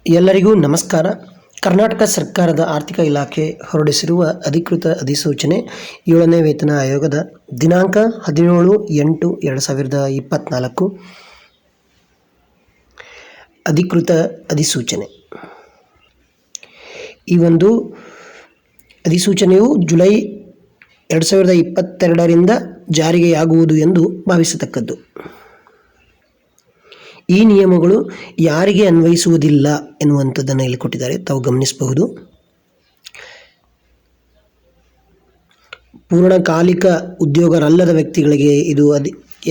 ಎಲ್ಲರಿಗೂ ನಮಸ್ಕಾರ. ಕರ್ನಾಟಕ ಸರ್ಕಾರದ ಆರ್ಥಿಕ ಇಲಾಖೆ ಹೊರಡಿಸಿರುವ ಅಧಿಕೃತ ಅಧಿಸೂಚನೆ 7ನೇ ವೇತನ ಆಯೋಗದ ದಿನಾಂಕ 17/8/2024 ಅಧಿಕೃತ ಅಧಿಸೂಚನೆ. ಈ ಒಂದು ಅಧಿಸೂಚನೆಯು ಜುಲೈ 2022ರಿಂದ ಜಾರಿಗೆಯಾಗುವುದು ಎಂದು ಭಾವಿಸತಕ್ಕದ್ದು. ಈ ನಿಯಮಗಳು ಯಾರಿಗೆ ಅನ್ವಯಿಸುವುದಿಲ್ಲ ಎನ್ನುವಂಥದ್ದನ್ನು ಇಲ್ಲಿ ಕೊಟ್ಟಿದ್ದಾರೆ, ತಾವು ಗಮನಿಸಬಹುದು. ಪೂರ್ಣಕಾಲಿಕ ಉದ್ಯೋಗರಲ್ಲದ ವ್ಯಕ್ತಿಗಳಿಗೆ ಇದು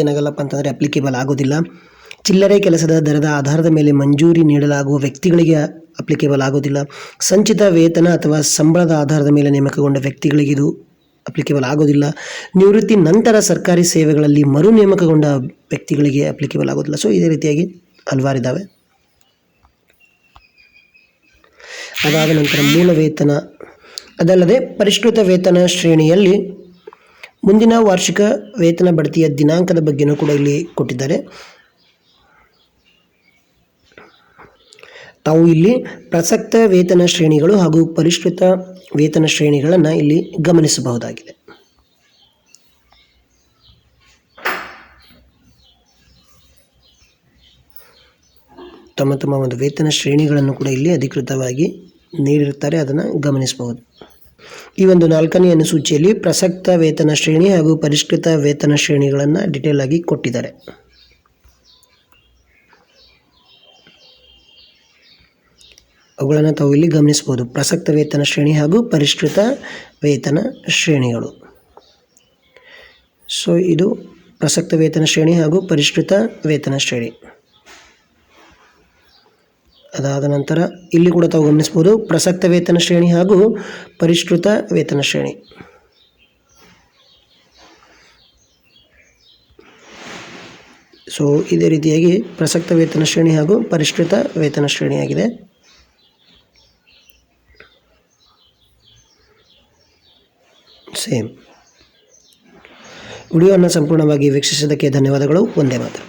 ಏನಾಗಲ್ಲಪ್ಪ ಅಂತಂದರೆ ಅಪ್ಲಿಕೇಬಲ್ ಆಗೋದಿಲ್ಲ. ಚಿಲ್ಲರೆ ಕೆಲಸದ ದರದ ಆಧಾರದ ಮೇಲೆ ಮಂಜೂರಿ ನೀಡಲಾಗುವ ವ್ಯಕ್ತಿಗಳಿಗೆ ಅಪ್ಲಿಕೇಬಲ್ ಆಗೋದಿಲ್ಲ. ಸಂಚಿತ ವೇತನ ಅಥವಾ ಸಂಬಳದ ಆಧಾರದ ಮೇಲೆ ನೇಮಕಗೊಂಡ ವ್ಯಕ್ತಿಗಳಿಗೆ ಇದು ಅಪ್ಲಿಕೇಬಲ್ ಆಗೋದಿಲ್ಲ. ನಿವೃತ್ತಿ ನಂತರ ಸರ್ಕಾರಿ ಸೇವೆಗಳಲ್ಲಿ ಮರು ನೇಮಕಗೊಂಡ ವ್ಯಕ್ತಿಗಳಿಗೆ ಅಪ್ಲಿಕೇಬಲ್ ಆಗೋದಿಲ್ಲ. ಸೊ ಇದೇ ರೀತಿಯಾಗಿ ಹಲವಾರಿದ್ದಾವೆ. ಅದಾದ ನಂತರ ಮೂಲ ವೇತನ, ಅದಲ್ಲದೆ ಪರಿಷ್ಕೃತ ವೇತನ ಶ್ರೇಣಿಯಲ್ಲಿ ಮುಂದಿನ ವಾರ್ಷಿಕ ವೇತನ ಬಡ್ತಿಯ ದಿನಾಂಕದ ಬಗ್ಗೆಯೂ ಕೂಡ ಇಲ್ಲಿ ಕೊಟ್ಟಿದ್ದಾರೆ. ತಾವು ಇಲ್ಲಿ ಪ್ರಸಕ್ತ ವೇತನ ಶ್ರೇಣಿಗಳು ಹಾಗೂ ಪರಿಷ್ಕೃತ ವೇತನ ಶ್ರೇಣಿಗಳನ್ನು ಇಲ್ಲಿ ಗಮನಿಸಬಹುದಾಗಿದೆ. ತಮ್ಮ ಒಂದು ವೇತನ ಶ್ರೇಣಿಗಳನ್ನು ಕೂಡ ಇಲ್ಲಿ ಅಧಿಕೃತವಾಗಿ ನೀಡಿರುತ್ತಾರೆ, ಅದನ್ನು ಗಮನಿಸಬಹುದು. ಈ ಒಂದು 4ನೇ ಅನುಸೂಚಿಯಲ್ಲಿ ಪ್ರಸಕ್ತ ವೇತನ ಶ್ರೇಣಿ ಹಾಗೂ ಪರಿಷ್ಕೃತ ವೇತನ ಶ್ರೇಣಿಗಳನ್ನು ಡಿಟೇಲ್ ಆಗಿ ಕೊಟ್ಟಿದ್ದಾರೆ. ಅವುಗಳನ್ನು ತಾವು ಇಲ್ಲಿ ಗಮನಿಸಬಹುದು. ಪ್ರಸಕ್ತ ವೇತನ ಶ್ರೇಣಿ ಹಾಗೂ ಪರಿಷ್ಕೃತ ವೇತನ ಶ್ರೇಣಿಗಳು. ಸೊ ಇದು ಪ್ರಸಕ್ತ ವೇತನ ಶ್ರೇಣಿ ಹಾಗೂ ಪರಿಷ್ಕೃತ ವೇತನ ಶ್ರೇಣಿ. ಅದಾದ ನಂತರ ಇಲ್ಲಿ ಕೂಡ ತಾವು ಗಮನಿಸಬಹುದು ಪ್ರಸಕ್ತ ವೇತನ ಶ್ರೇಣಿ ಹಾಗೂ ಪರಿಷ್ಕೃತ ವೇತನ ಶ್ರೇಣಿ. ಸೊ ಇದೇ ರೀತಿಯಾಗಿ ಪ್ರಸಕ್ತ ವೇತನ ಶ್ರೇಣಿ ಹಾಗೂ ಪರಿಷ್ಕೃತ ವೇತನ ಶ್ರೇಣಿಯಾಗಿದೆ. ಸೇಮ್ ವಿಡಿಯೋವನ್ನು ಸಂಪೂರ್ಣವಾಗಿ ವೀಕ್ಷಿಸಿದ್ದಕ್ಕೆ ಧನ್ಯವಾದಗಳು. ಒಂದೇ ಮಾತು.